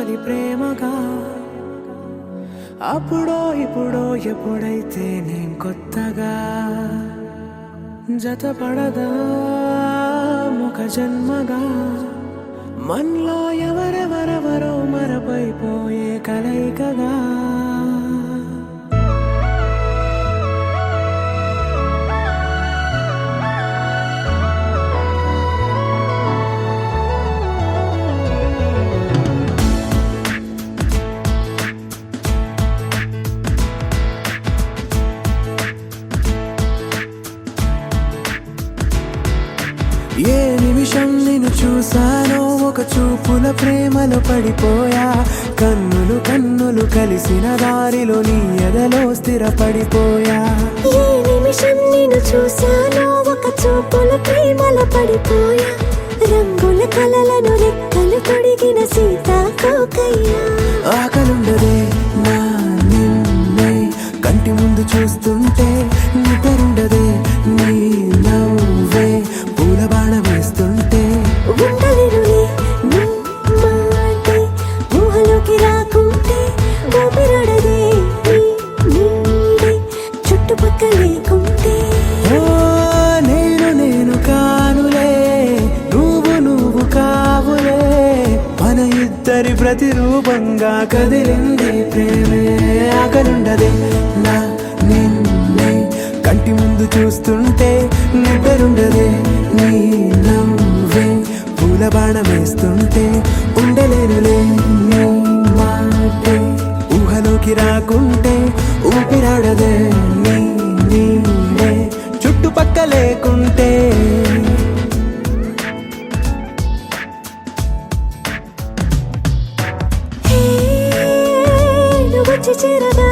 తొలి ప్రేమగా అప్పుడో ఇప్పుడో ఎప్పుడైతే నేను కొత్తగా జతపడదా ముఖ జన్మగా మనలో ఎవరెవరెవరో మరపైపోయే కలయికగా ఏ నిమిషం నిన్ను చూసానో ఒక చూపుల ప్రేమలో పడిపోయా కన్నులు కన్నులు కలిసిన దారిలో నీ ఎదలో స్థిరపడిపోయా ఏ నిమిషం నిన్ను చూసానో ఒక చూపుల ప్రేమలో పడిపోయా రంగుల కలలను రెక్కలు తొడిగిన సీతాకోకయ్యా ఆకలుండదే నా నిన్నే కంటి ముందు చూస్తుంటే నిద్రుండదే నీ నవ్వే పూల బాణ వేస్తుంటే ఉండలేనులే నీ మాటే ఊహలోకి రాకుంటే ఊపిరాడదే నీ నీడే చుట్టుపక్కల లేకుంటే ఓ నేను కానులే నువ్వు కావులే మన ఇద్దరి ప్రతిరూపంగా కదిలింది ప్రేమే ఆకలుండదే నా నిన్నే కంటి ముందు చూస్తుంటే నిద్రుండదే నీ నవ్వే పూల బాణం వేస్తుంటే ఉండలేనులే నీ మాటే ఊహలోకి రాకుంటే ఊపిరాడదే నీ నీడే చుట్టుపక్క లేకుంటే వచ్చి చేరగా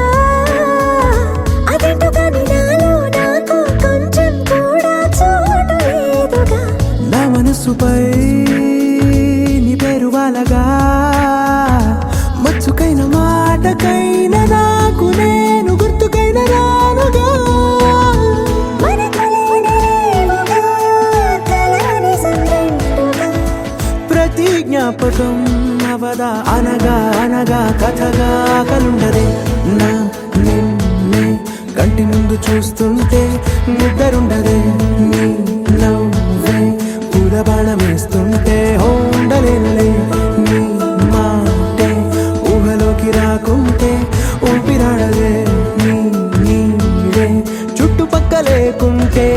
అదేంటో కానీ నాలో నాకు కొంచెం కూడా చోటు లేదుగా నా మనసుపై నీ పేరు వాలగా మచ్చుకైన మాటకైన నాకు నేను గుర్తుకైన రానుగా మన కలయికలేవుగా, కలని సంరెండుగా. ప్రతి జ్ఞాపకం అవదా అనగా అనగా కథగా కలుండదే నా నిన్నే కంటి ముందు చూస్తుంటే నిద్రుండదే నీ నవ్వే పూల బాణం వేస్తుంటే ఉండలేనులే నీ మాటే ఊహలోకి రాకుంటే ఊపిరాడదే నీ నీడే చుట్టుపక్క లేకుంటే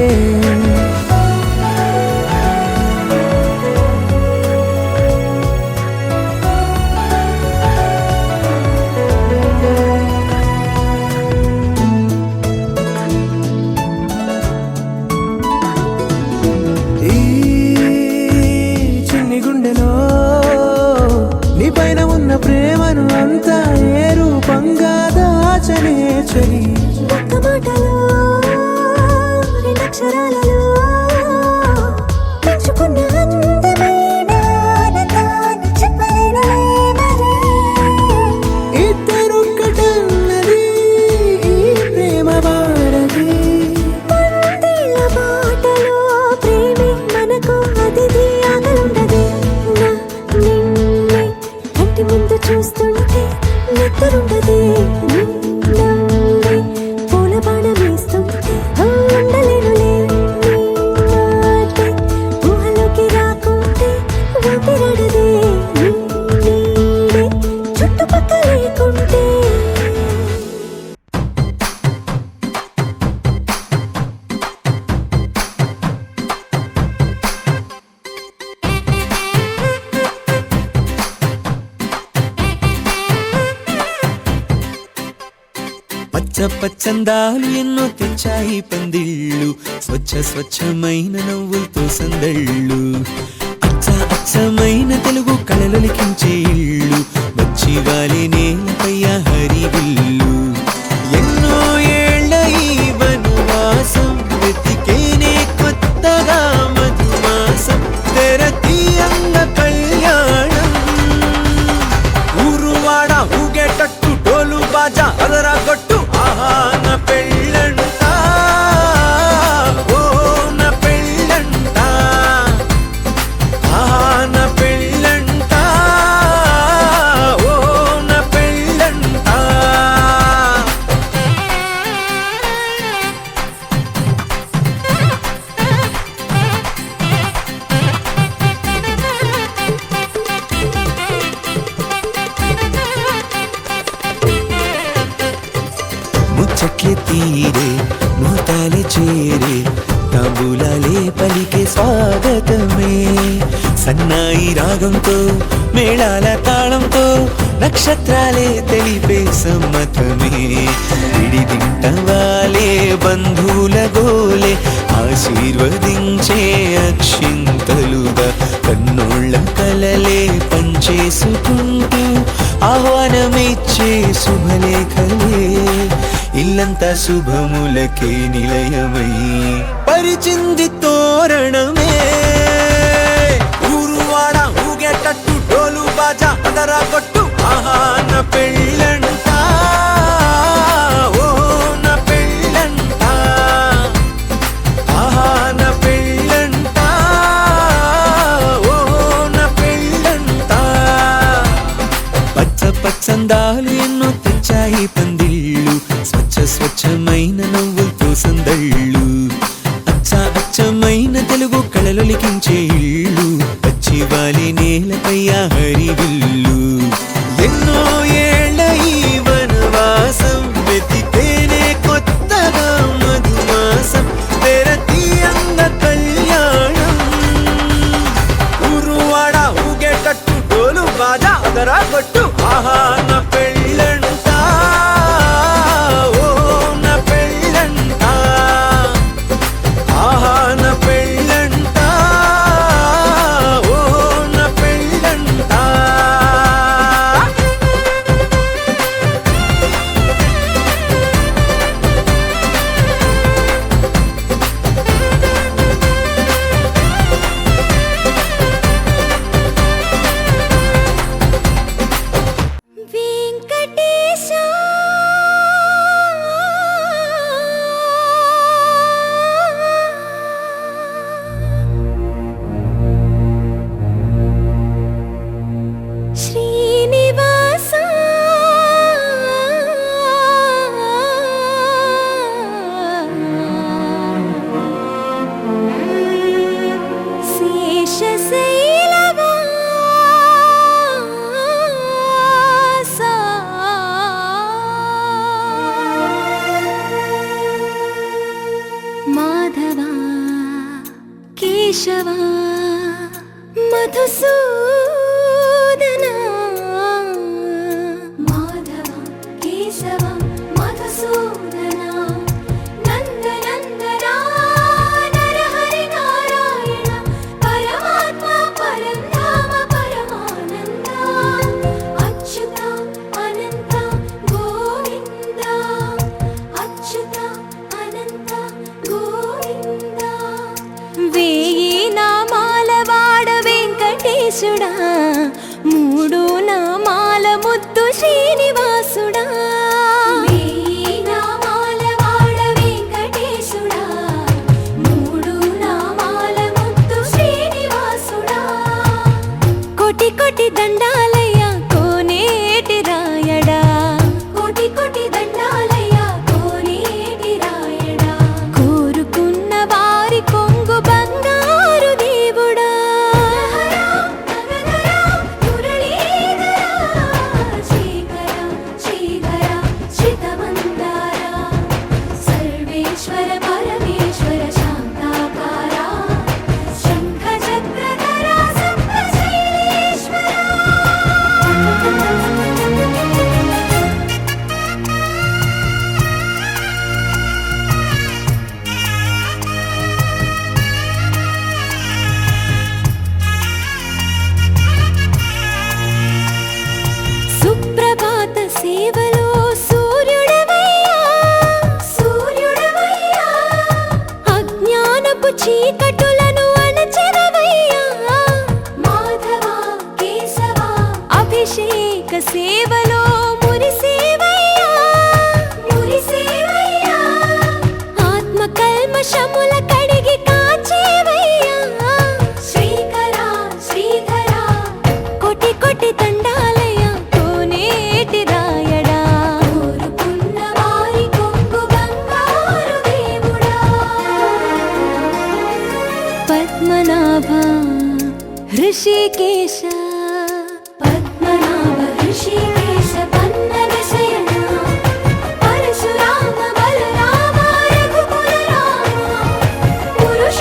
ఈ చిన్ని గుండెలో నీ పైన ఉన్న ప్రేమను అంతా ఏ రూపంగా దాచనే చలి ఒక్క మాటలో రెండక్షరాలలో పెంచుకున్న అందమైన ఆనందాన్ని చెప్పలేనులే మరి. ఇద్దరొక్కటన్నది ఈ ప్రేమ వాడది వందేళ్ల బాటలో ప్రేమే మనకు అతిథి ఆగలుండదే నా నిన్నే కంటి ముందు చూస్తుంటే నిద్రుండదే నీ నవ్వే పూల బాణం వేస్తుంటే ఉండలేనులే నీ మాటే ఊహలోకి రాకుంటే ఊపిరాడదే నీ నీడే చుట్టుపక్కల లేకుంటే పచ్చ పచ్చందాలు ఎన్నో తెచ్చాయి పందిళ్ళు స్వచ్ఛమైన నవ్వులతో సందళ్ళు అచ్చమైన తెలుగు కళలొలికించే ఇళ్ళు వచ్చి వాలి నేలపై హరివిల్లు ఎన్నో ఏళ్ల ఈ వనవాసం వెతికేనే కొత్తగా మధుమాసం తెరతీయంగ కళ్యాణం ఊరువాడ ఊగేటట్టు డోలు బాజా అదరా కొట్టు ఆహా నా పెళ్ళంట ఓ నా పెళ్ళంట ఆహా నా పెళ్ళంట ఓ తబులాలే పలికే స్వాగతమే. సన్నాయి రాగంతో మేళాల తాళంతో నక్షత్రాలే తెలిపే సమ్మతమే. విడిదింటవాలే బంధువుల గోలే ఆశీర్వదించే అక్షింతలుగా కన్నోళ్ళ కలలే పంచేసుకుంటూ ఆహ్వానమిచ్చే శుభలేఖలే. ఇల్లంతా శుభములకే నిలయమై పరిచింది తోరణమే. ఊరువాడ ఊగేటట్టు డోలు బాజా అదరా కొట్టు ఆహా నా పెళ్ళంట, ఓ నా పెళ్ళంట, ఆహా నా పెళ్ళంట, ఓ నా పెళ్ళంట. పచ్చ పచ్చందాలు ఎన్నో తెచ్చాయి పందిళ్ళు, స్వచ్ఛ స్వచ్ఛమైన నవ్వులతో సందళ్ళు. అచ్చమైన తెలుగు కళలొలికించే ఇళ్ళు, పచ్చివాలి నేలపై హరివిల్లు. ఎన్నో ఏళ్ళ ఈ వనవాసం వెతికేనే కొత్తగా మధుమాసం తెరతీయంగ కళ్యాణం. ఊరువాడ ఊగేటట్టు డోలు బాజా అదరా కొట్టు ఆహా నా పెళ్ళంట, ఓ నా పెళ్ళంట, ఆహా నా పెళ్ళంట, ఓ నా పెళ్ళంట. వెంకటేశా శ్రీనివాసా శేషశైలవాసా మాధవా కేశవా మధుసూదనా, మాధవ కేశవ మధుసూదనా, నందనందనా నరహరి నారాయణ పరమాత్మ పరంధామ పరమానంద, అచ్యుత అనంత గోవింద, అచ్యుత అనంత గోవింద. వేయి నామాల వాడ వెంకటేశుడా, మూడు నామాల ముద్దు శ్రీనివాసుడా. వేయి నామాల వాడ వెంకటేశుడా, మూడు నామాల ముద్దు శ్రీనివాసుడా. కోటి కోటి దండాలయ్య కోనేటి రాయడా, కోటి కోటి దండాలయ్య కోనేటి రాయడా. కోరుకున్న వారి కొంగు బంగారు దేవుడా. శ్రీకర శ్రీధర శ్రితమందార సర్వేశ్వర పరమేశ్వర శాంతాకార శంఖ చక్రధర సప్తశైలేశ్వర. సుప్రభాత సేవలో సూర్యుడవయ్యా, సూర్యుడవయ్యా. అజ్ఞానపు చీకటులను అణచెదవయ్యా, మాధవ కేశవ. అభిషేక సేవలో మురిసేవయ్యా, మురిసేవయ్యా. ఆత్మ కల్మషముల కడిగి కాచేవయ్యా, శ్రీకర శ్రీధర. కోటి కోటి దండాలయ కోనేటి రాయడా. కోరుకున్న వారి కొంగు బంగారు దేవుడా. పద్మనాభ హృషికేశ, పద్మనాభ హృషికేశ పన్నగ శయన, పరశురామ బలరామ రఘుకుల రామ, పురుష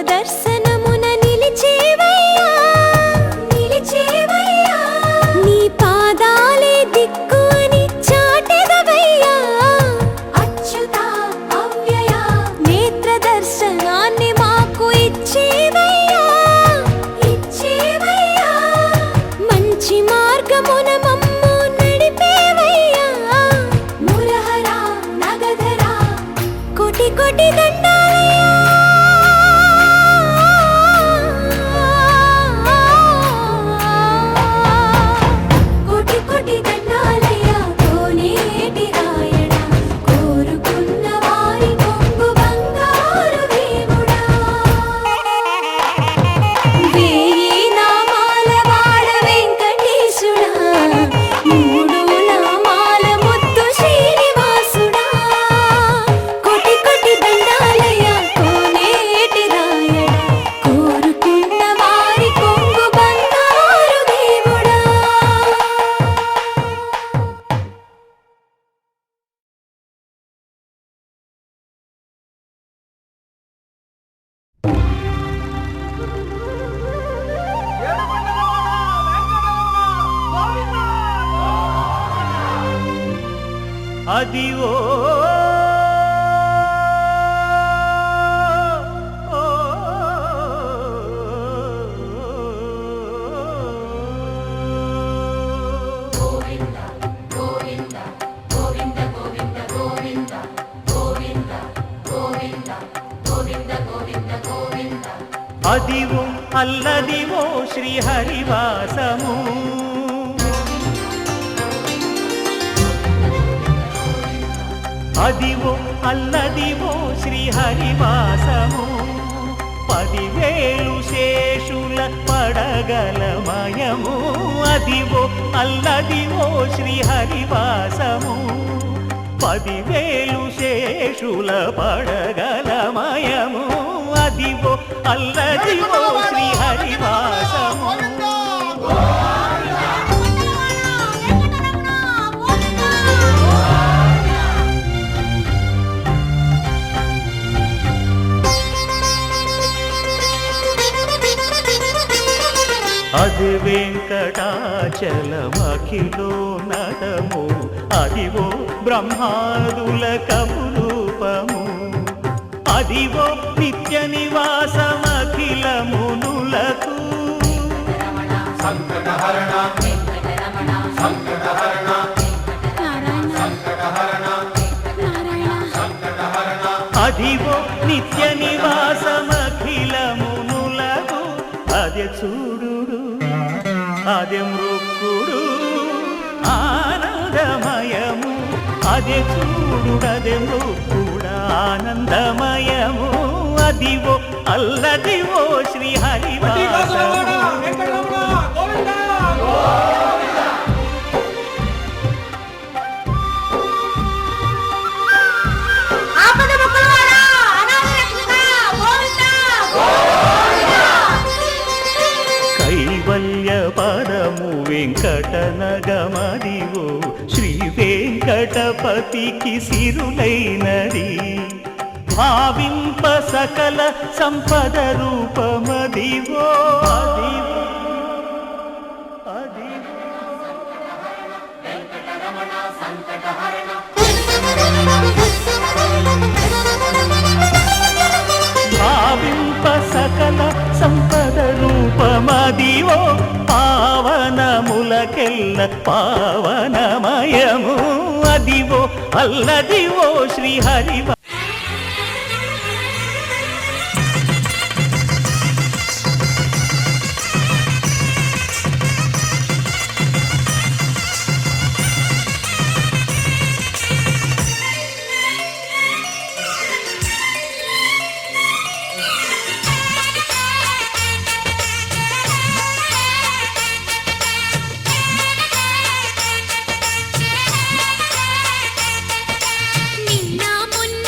దర్శనమున నిలిచేవయ్యా నిలిచేవయ్యా నీ పాదాలే దిక్కు అని చాటెదవయ్యా అచ్యుత అవ్యయ నేత్ర దర్శనాన్ని మాకు ఇచ్చేవయ్యా ఇచ్చేవయ్యా మంచి మార్గమున మమ్ము నడిపేవయ్యా మురహర నగధర కోటి కోటి దండాలయ్యా కోటి కోటి దండాలయ్యా కోనేటి రాయణ కోరుకున్న వారి కొంగు బంగారు దేవుడా వేయి నామాల వాడ వెంకటేశుడా మూడు నామాల ముద్దు శ్రీనివాసుడా కోటి కోటి దండాలయ్యా కోనేటి రాయణ కోరుకున్న వారి కొంగు బంగారు దేవుడా అదివో అదివో అల్లదివో శ్రీహరివాసము అదివో అల్లదివో శ్రీహరివాసము 10,000 శేషుల పడగలమయము అదివో అల్లదివో శ్రీహరివాసము 10,000 శేషుల పడగలమయము అదివో అల్లదివో శ్రీహరివాసము అది వెంకటాచలమఖిలో నటము అదివో బ్రహ్మాదుల కపురూపము అదివో నిత్య నివాసమఖిల మునులకు సంకటహరణ సంకటహరణ అదివో నిత్య నివాసమఖిల మునులకు అదే చూడు అదే మృక్కుడు ఆనందమయము అదే చూడుడదే మృక్కుడు ఆనందమయము అదివో అల్లదివో శ్రీహరివాసము కైవల్య పదము వెంకటనగమదివో శ్రీ వెంకటపతికి సిరులైనది భావింప సకల సంపద రూపమదివో అదివో భావింప సకల సంపద రూపమదివో పావనములకెల్ల పావనమయము అదివో అల్లదివో శ్రీహరివ నిన్న మొన్న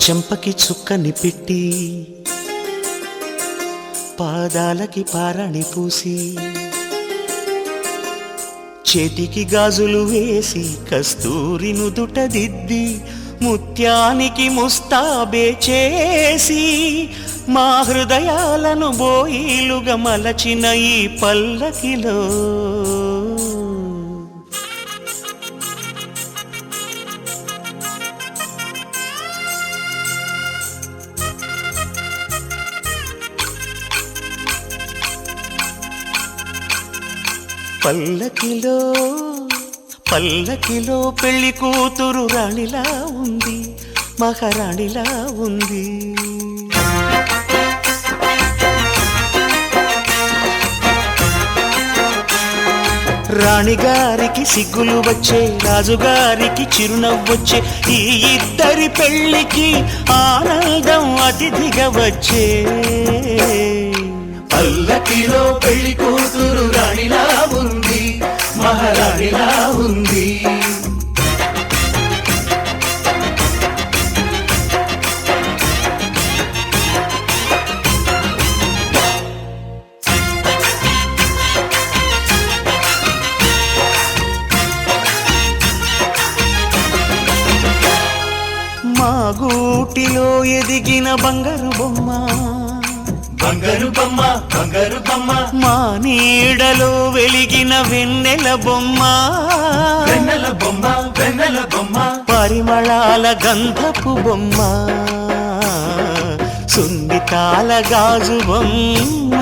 చెంపకి చుక్కని పెట్టి పాదాలకి పారాణి పూసి చేతికి గాజులు వేసి కస్తూరి నుదుట దిద్ది ముత్యానికి ముస్తాబే చేసి మా హృదయాలను బోయిలుగా మలచిన ఈ పల్లకిలో పల్లకిలో పల్లకిలో పెళ్లి కూతురు రాణిలా ఉంది, మహారాణిలా ఉంది. రాణిగారికి సిగ్గులు వచ్చే, రాజుగారికి చిరునవ్వొచ్చే, ఈ ఇద్దరి పెళ్లికి ఆనందం అతిథిగా వచ్చే. పల్లకిలో పెళ్లి కూతురు రాణిలా ఉంది, మహారాణిలా ఉంది. మా గూటిలో ఎదిగిన బంగారు బొమ్మ, బంగారు బొమ్మ, బంగారు బొమ్మ. మా నీడలో వెలిగిన వెన్నెల బొమ్మ, వెన్నెల బొమ్మ, వెన్నెల బొమ్మ. పరిమళాల గంధపు బొమ్మ, సున్నితాల గాజు బొమ్మ.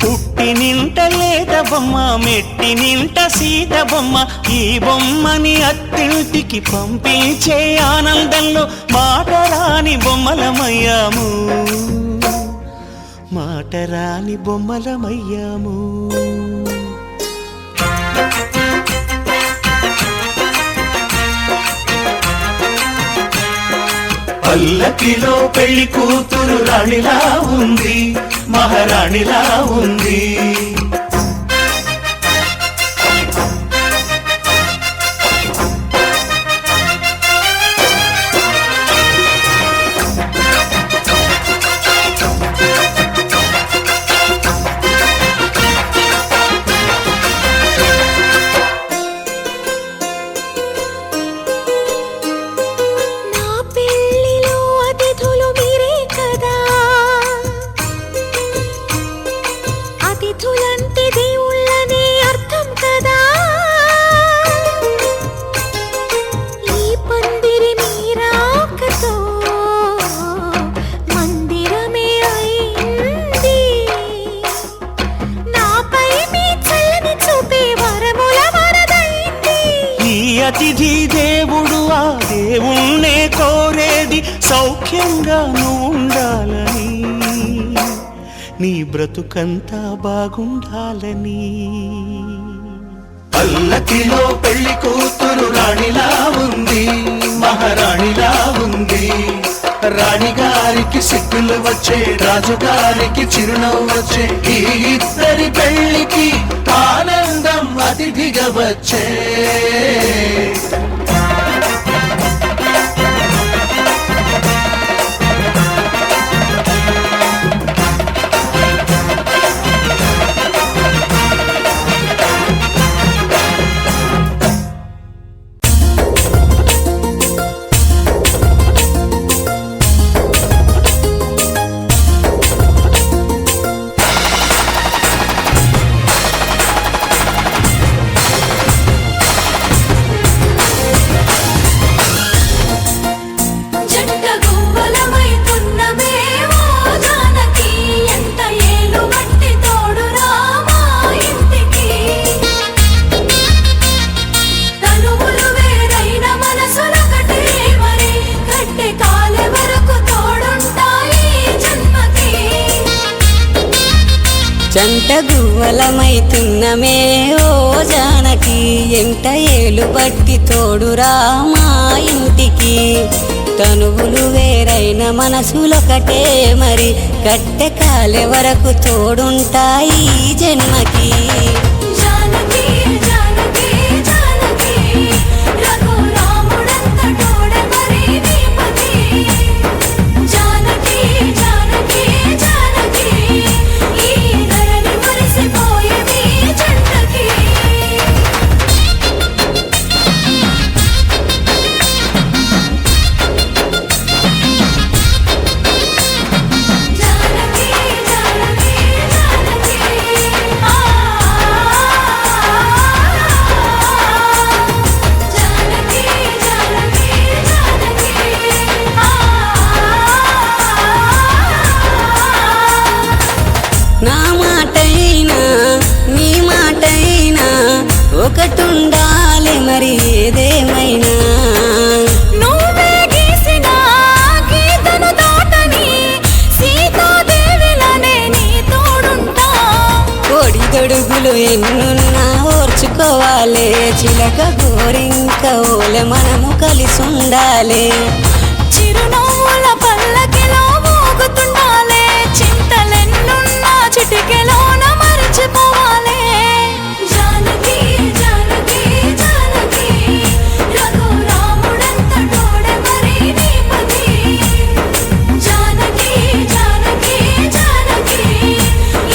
పుట్టి నింట లేత బొమ్మ, మెట్టి నింట సీత బొమ్మ. ఈ బొమ్మని అత్తింటికి పంపించే ఆనందంలో మాటరాని బొమ్మలమయ్యాము, మాటరాని బొమ్మలమయ్యాము. పల్లకిలో పెళ్లి కూతురు రాణిలా ఉంది, మహారాణిలా ఉంది. అతిథి దేవుడు ఆ దేవుణ్ణే కోరేది సౌఖ్యంగా నువ్వు ఉండాలని, నీ బ్రతుకంతా బాగుండాలని. పల్లకిలో పెళ్లి కూతురు రాణిలా ఉంది, మహారాణిలా ఉంది. రాణిగారికి సిగ్గులు వచ్చే, రాజుగారికి చిరునవ్వు వచ్చే, ఈ ఇద్దరి పెళ్లికి ఆనందం అతిథిగా వచ్చే. జంట గువ్వలమైతున్నమే ఓ జానకి, ఎంట ఏలు బట్టి తోడురా మా ఇంటికి. తనువులు వేరైన మనసులొకటే మరి, కట్టె కాలే వరకు తోడుంటాయి జన్మకి. జానకి జానకి జానకి రఘురాముడంత తోడ మరి దీపకి. ఒడుదుడుగులు ఎన్నున్నా ఓర్చుకోవాలి చిలక గోరింక ఓలె మనము కలిసి ఉండాలి చిరునవ్వుల పల్లకిలో మోగుతుండాలే చింతలెన్నున్నా చిటికెలోన మరిచిపోవాలే జానకి జానకి జానకి రఘురాముడంత తోడే మరి నీపతి జానకి జానకి జానకి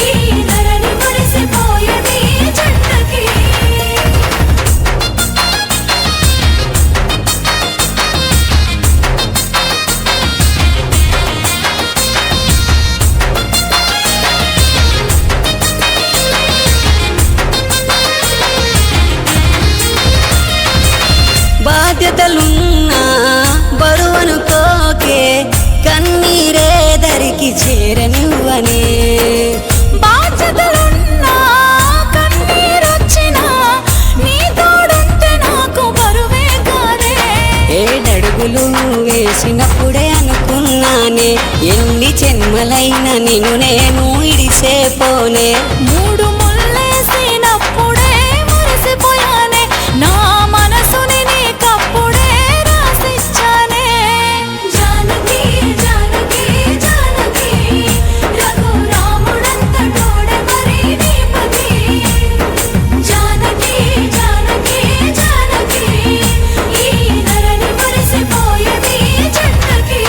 ఈ ధరణి మురిసిపోయేది జంటకి బాధ్యతలున్నా బరువనుకోకే కన్నీరే దరికి చేరనివ్వనే బాధ్యతలున్నా కన్నీరొచ్చినా నీ తోడుంటే నాకు బరువే కాదే ఏడడుగులు వేసినప్పుడే అనుకున్నానే ఎన్ని జన్మలైనా నిన్ను నేను ఇడిసేపోనే మూడు ముళ్ళేసినప్పుడే మురిసిపోయానే నా మనసుని నీకప్పుడే రాసిచ్చానే జానకి జానకి జానకి రఘురాముడంత తోడే మరి నీపతి జానకి జానకి జానకి ఈ ధరణి మురిసిపోయేది జంటకి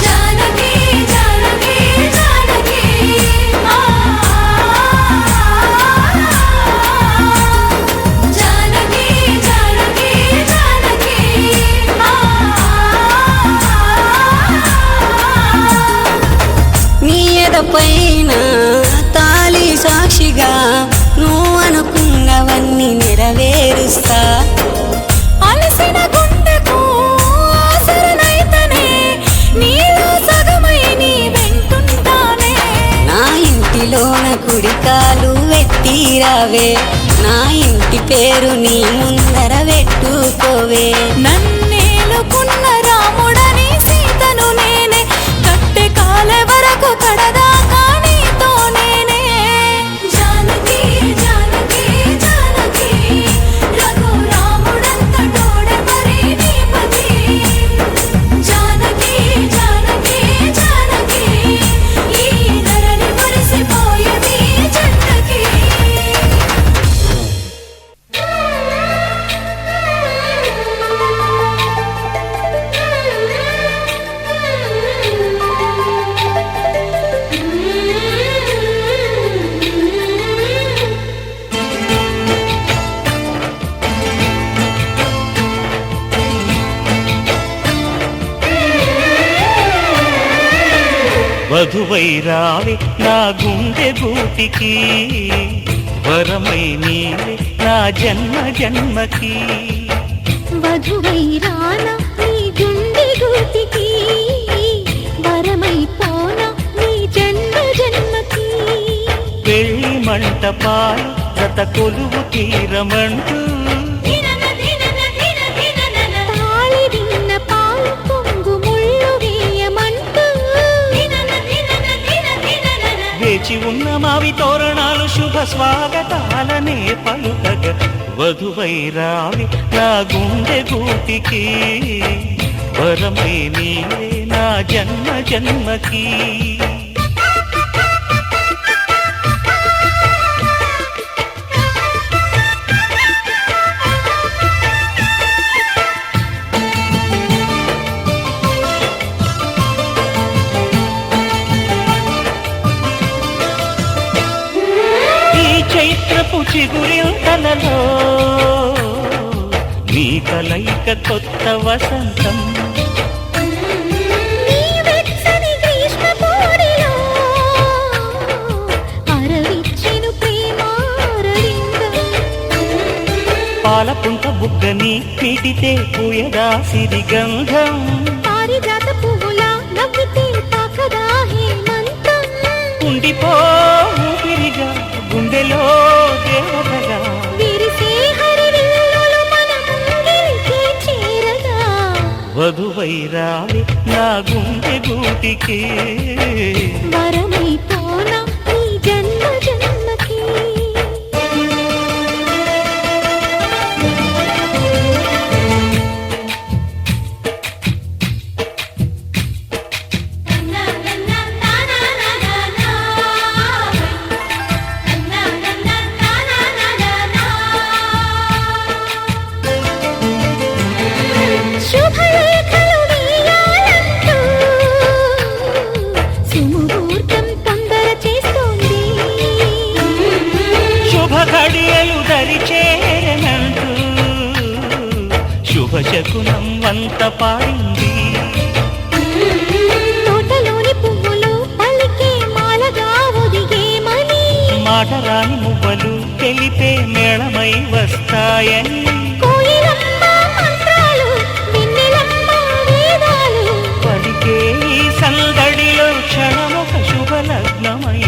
జానకి జానకి జానకి జానకి జానకి జానకి నీ ఎదపైన తాళి సాక్షిగా నువ్వు అనుకున్నవన్నీ నెరవేరుస్తా అలసిన గుండెకు ఆసరనైతనే నీలో సగమై నీ వెంటుంటానే నా ఇంటిలోన కుడికాలు వెట్టిరావే నా ఇంటి పేరు నీ ముందర పెట్టుకోవే నన్నేలుకున్న రాముడని సీతను నేనే కట్టె కాలే వరకు కడదాకా నీతో నేనే జానకి జానకి జానకి రఘురాముడంత తోడే మరి నీపతి జానకి జానకి జానకి ఈ ధరణి మురిసిపోయేది జంటకి వధువై రావి నా గుండె గూటికి వరమై నీవే నా జన్మ జన్మకి వధువై రానా నీ గుండె గూటికి వరమై పోనా నీ జన్మ జన్మకి పెళ్లి మంటపాలు జత కొలువు తీరమంటూ తాళి విన్న పాలు పొంగు ముళ్ళు వేయమంటూ వేచి ఉన్న మావి తోరణాలు శుభ స్వాగతాలనే పలుకగ వధువై రావి నా గుండె గూటికి వరమై నీవే నా జన్మ జన్మకి చైత్రపు చిగురింతలలో నీ కలయిక కొత్త వసంతం నీ వెచ్చని గ్రీష్మ పోరిలో అరవిచ్చెను ప్రేమారవిందం పాలపుంత బుగ్గని పీటితే పూయదా సిరిగంధం పారిజాత పువ్వులా నవ్వితే తాకదా హేమంతం ఉండిపో ఊపిరిగా గుండెలో దేవతగా విరిసే హరివిల్లులు మన ముంగిలికి చేరగా వధువైరావి నా గుండె గూటికి వరమైపోనా ఈ జన్మ జన్మకి శుభలేఖలు వేయాలంటూ సుముహూర్తం తొందర చేస్తోంది శుభ ఘడియలు దరి చేరనంటూ శుభ శకునం వంత పాడింది తోటలోని పువ్వులు పలికే మాలగా ఒదిగేమని మాటరాని మువ్వలు తెలిపే మేళమై వస్తాయని కోయిలమ్మ మంత్రాలు వెన్నెలమ్మ వేదాలు పలికే ఈ సందడిలో క్షణమొక శుభలగ్నమై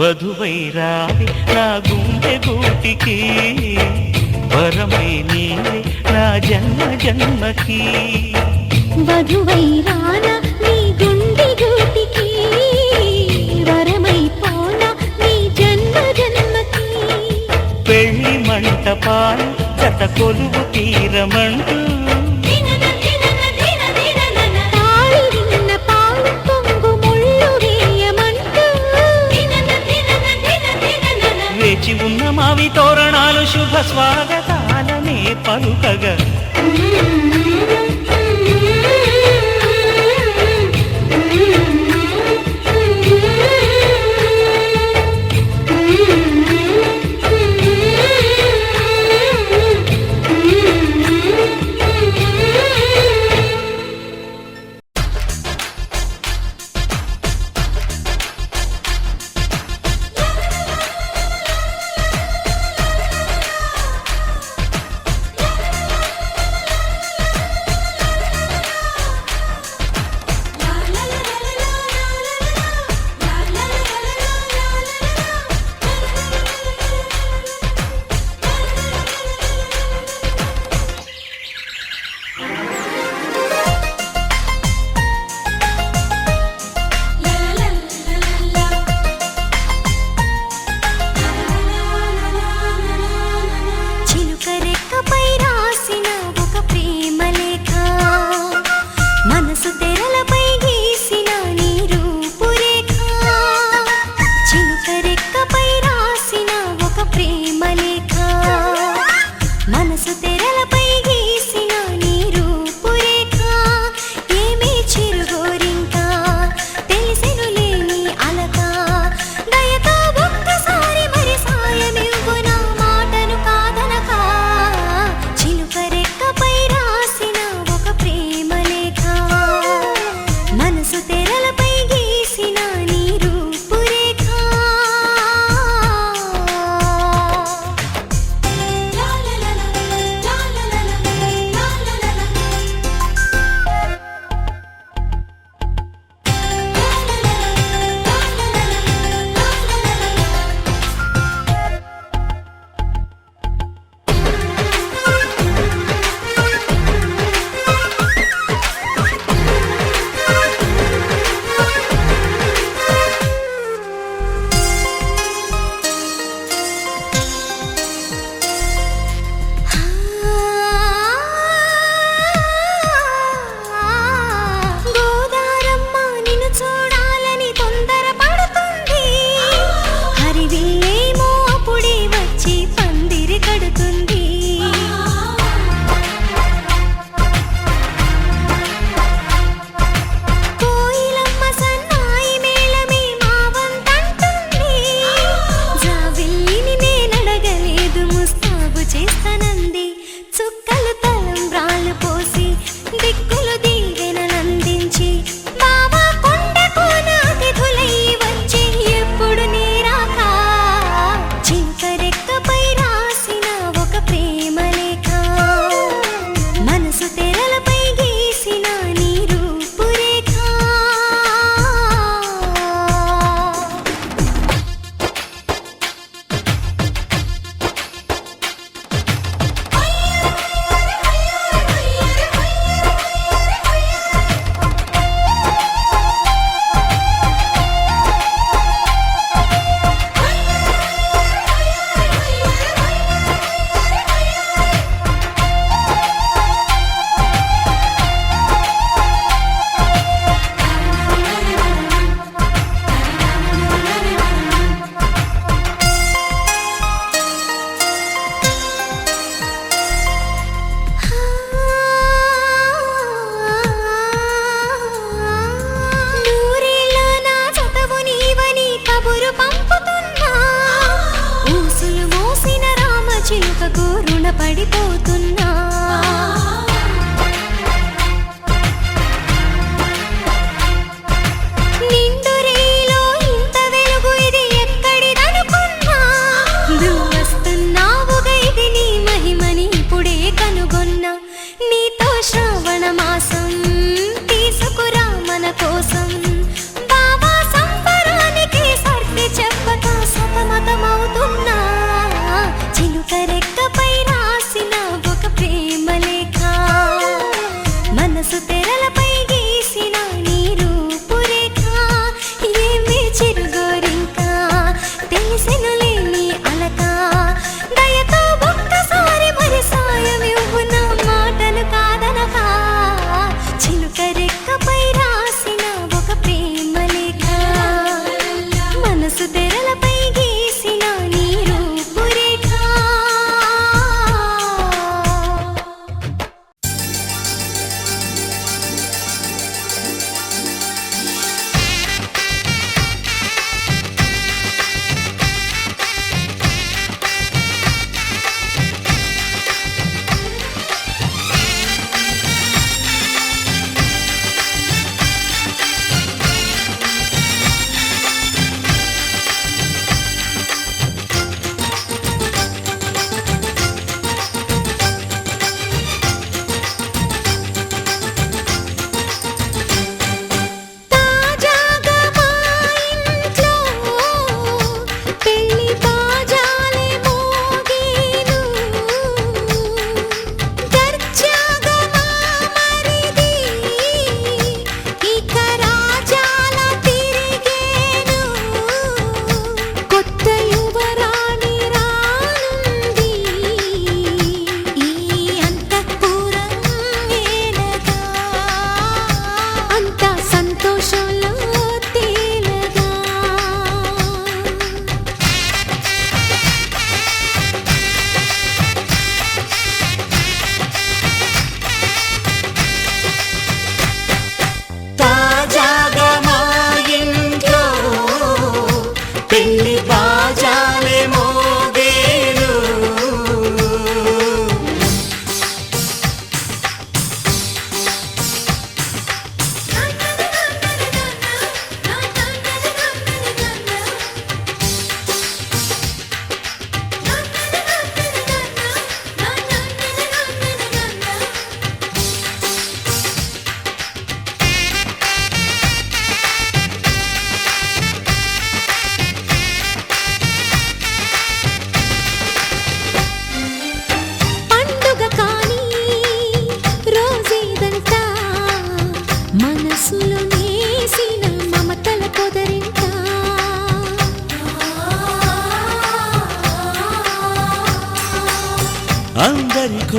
వధువైరావి నా గుండె గూటికి వరమై నీవే నా జన్మ జన్మకి వధువై రానా నీ గుండె గూటికి వరమై పోనా నీ జన్మ జన్మకి పెళ్లి మంటపాలు జత కొలువు తీరమంటూ తాళి విన్న పాలు పొంగు ముళ్ళు వేయమంటూ వేచి ఉన్న మావి తోరణాలు శుభ స్వాగతాలనే పలుకగా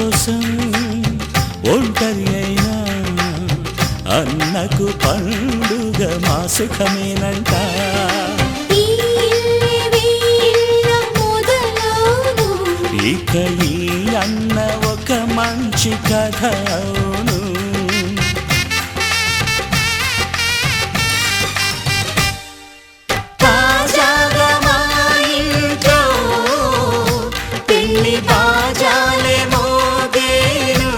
కోసం ఒంటరి అయినా అన్నకు పండుగ మా సుఖమేనంట. ఈ వీళ్ళ మొదలవును ఇక ఈ అన్న ఒక మంచి కథ అవును. తాజాగా మా ఇంట్లో పెళ్లి బాజాలే మోగేను.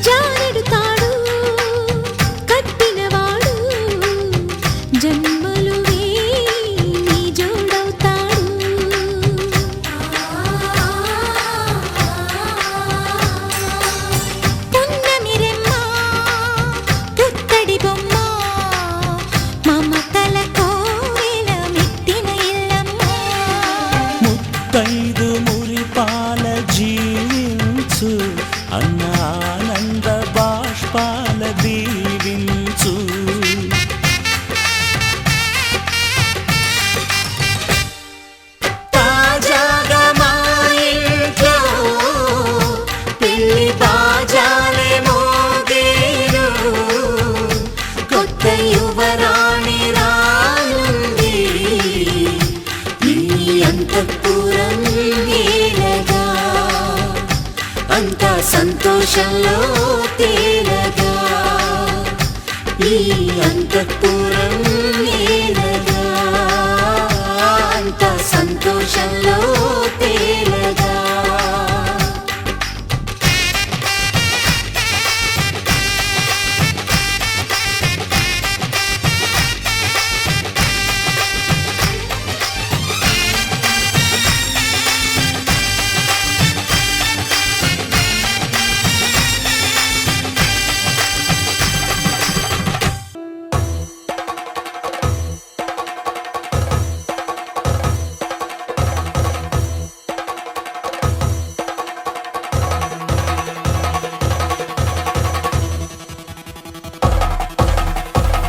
జానెడు తాడు కట్టినవాడు జన్మలు వేయి జోడవుతాడు. పున్నమి రెమ్మ పుత్తడి బొమ్మ మమతల కోవెల మెట్టిన ఇల్లమ్మ. ముత్తైదు మురిపాల జీవించు అన్న ఆనంద బాష్పాల దీవించు. తాజాగా మా ఇంట్లో పెళ్లి బాజాలే మోగేను. కొత్త యువరాణి రానుంది ఈ అంతఃపురం ఏలగా. అంతా సంతోషంలో తేలగా ఈ అంతఃపురం ఏలగా. అంతా సంతోషంలో తేలగా.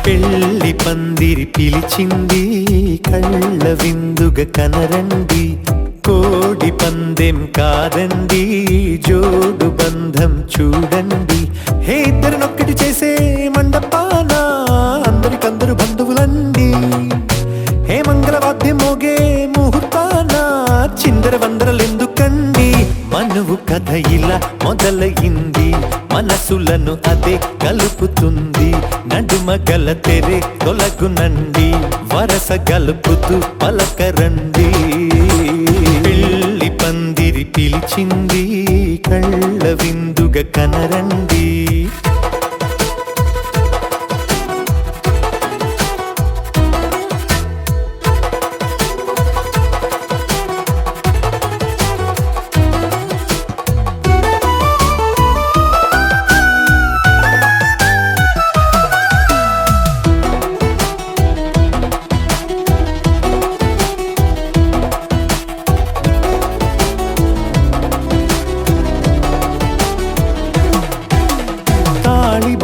పెళ్లి పందిరి పిలిచింది కళ్ళ విందుగా కనరండి. కోడి పందెం కాదండి జోడు బంధం చూడండి. హే ఇద్దరినొక్కటి చేసే మండపాన అందరికందరు బంధువులండి. హే మంగళవాద్యం మోగే ముహూర్తాన చిందర వందరలెందుకండి. మనువు కథ ఇలా మొదలయింది మనసులను అదే కలుపుతుంది. నడుమ గల తెరే తొలగునండి వరస గలుపుతూ పలకరండి. పెళ్లి పందిరి పిలిచింది కళ్ళ విందుగా కనరండి.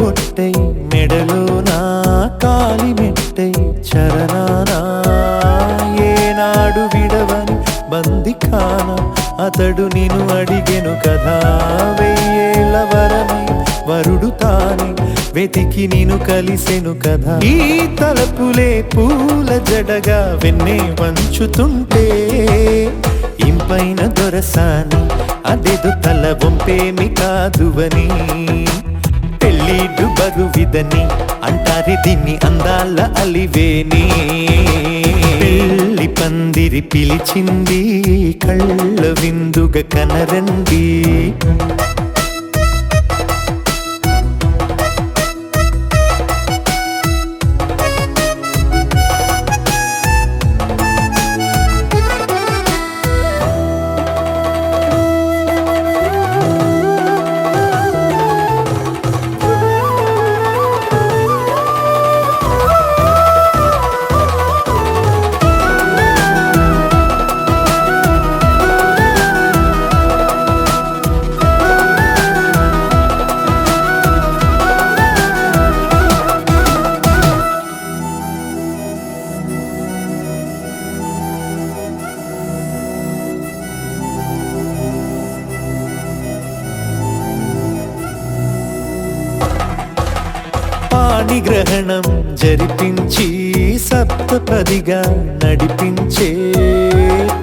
బొట్టై మెడలోనా కాలి మెట్టై చరణానా ఏనాడు విడవని బందిఖాన అతడు నిన్ను అడిగెను కదా. వెయ్యేళ్ళ వరమై వరుడు తానే వెతికి నిన్ను కలిసెను కదా. ఈ తలపులే పూల జడగా వెన్నే వంచుతుంటే ఇంపైన దొరసాని అదేదో తల వంపేమి కాదువని. పెళ్ళిడు బరువిదని అంటారే దీన్ని అందాల అలివేని. పెళ్లి పందిరి పిలిచింది కళ్ళ విందుగా కనరండి. పాణిగ్రహణం జరిపించి సప్తపదిగా నడిపించే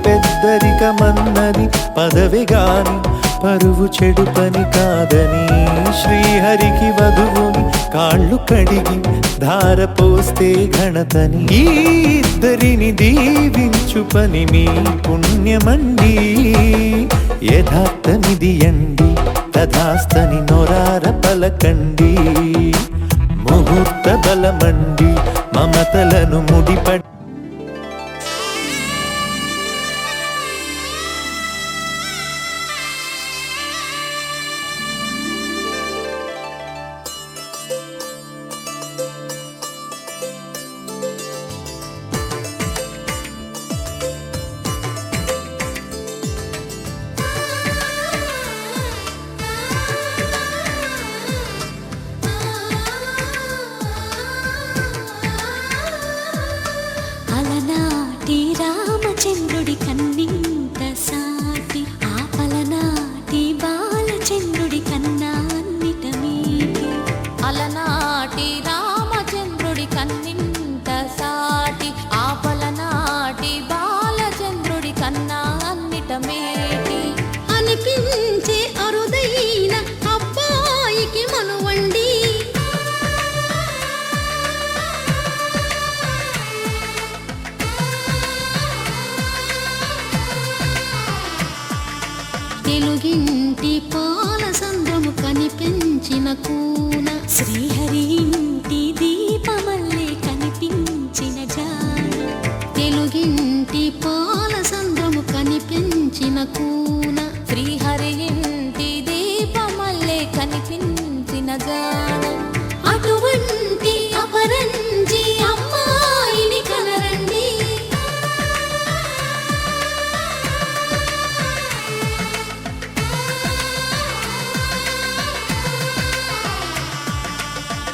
పెద్దరికమన్నది పదవి గాని పరువు చెడు పని కాదని శ్రీహరికి వధువుని కాళ్ళు కడిగి ధార పోస్తే ఘనతని ఈ ఇద్దరిని దీవించు పని మీ పుణ్యమండి యథార్థమిది అండి తథాస్తని నొరార పలకండి ముహూర్త బలమండి మమతలను ముడిపడి అలనాటి రామచంద్రుడి కన్నింత సాటి ఆపలనాటి బాలచంద్రుడి కన్నా అన్నిట మీటి అలనాటి రామచంద్రుడి కన్నింత సాటి ఆపలనాటి బాలచంద్రుడి కన్నా అన్నిట మేటి అనిపించే అరుదైన అబ్బాయికి మనువండి తెలుగింటి పాల సంద్రము కనిపించిన కూన శ్రీహరి ఇంటి దీపమల్లే కనిపించిన జాన తెలుగింటి పాల సంద్రము కనిపించిన కూన శ్రీహరి ఇంటి దీపమల్లే కనిపించిన జాడ అటువంటి అపరంజి అమ్మాయిని కనరండి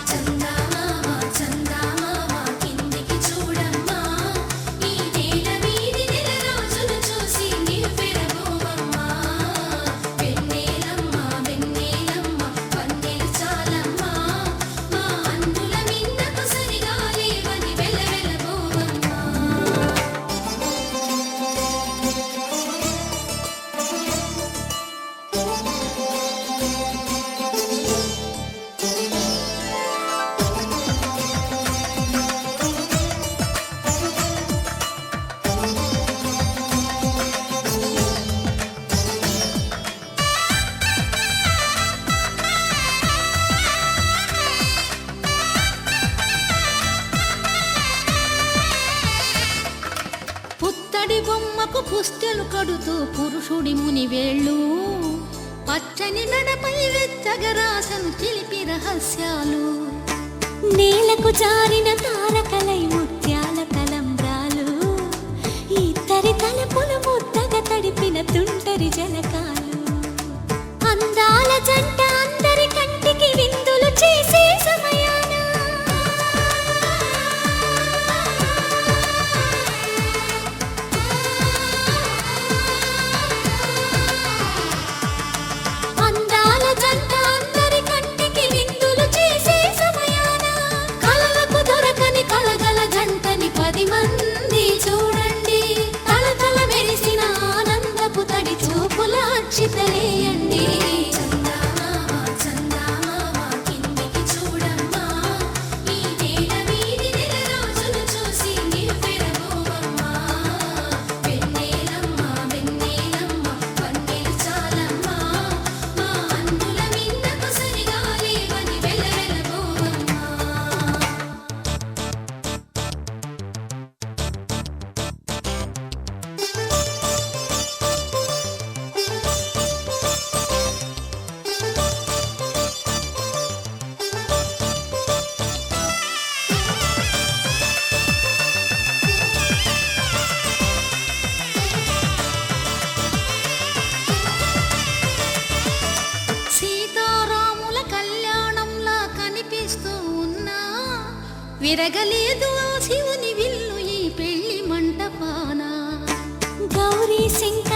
చందమామ చందమామ కిందికి చూడమ్మా ఈ నేల మీది నెల రోజులు చూసి నివ్వెరబోవమ్మా వెన్నెలమ్మ వెన్నెలమ్మ వన్నెలు చాలమ్మా మా అందుల మిన్నకు సరిగా లేవని వెలవెలబోవమ్మా పుత్తడి బొమ్మకు పుస్తెలు కడుతూ పురుషుడి ముని వేళ్ళు పచ్చని నడపై వెచ్చగరాసను చిలిపి రహస్యాలు నేలకు జారిన తారకలై ముత్యాల తలంబ్రాలు ఇద్దరి తలపులు ముద్దగా తడిపిన తుంటరి జలకాలు అందాల జంట అందరి కంటికి విందులు చేసే సమయాన అందాల జంట అందరి కంటికి విందులు చేసే సమయాన కలలకు దొరకని కలగల జంటని 10 మంది చూడండి తలతల మెరిసిన ఆనందపు తడి చూపుల అచ్చితలేయండి చందమామ చందమామ కిందికి చూడమ్మా ఈ నేల మీది నెల రోజులు చూసి నివ్వెరబోవమ్మా వెన్నెలమ్మ వెన్నెలమ్మ వన్నెలు చాలమ్మా మా అందుల మిన్నకు సరిగా లేవని వెలవెలబోవమ్మా సీతారాముల కళ్యాణంలా కనిపిస్తూ ఉన్నా విరగలేదు ఆ శివుని విల్లు ఈ పెళ్లి మంటపాన గౌరీ శంకర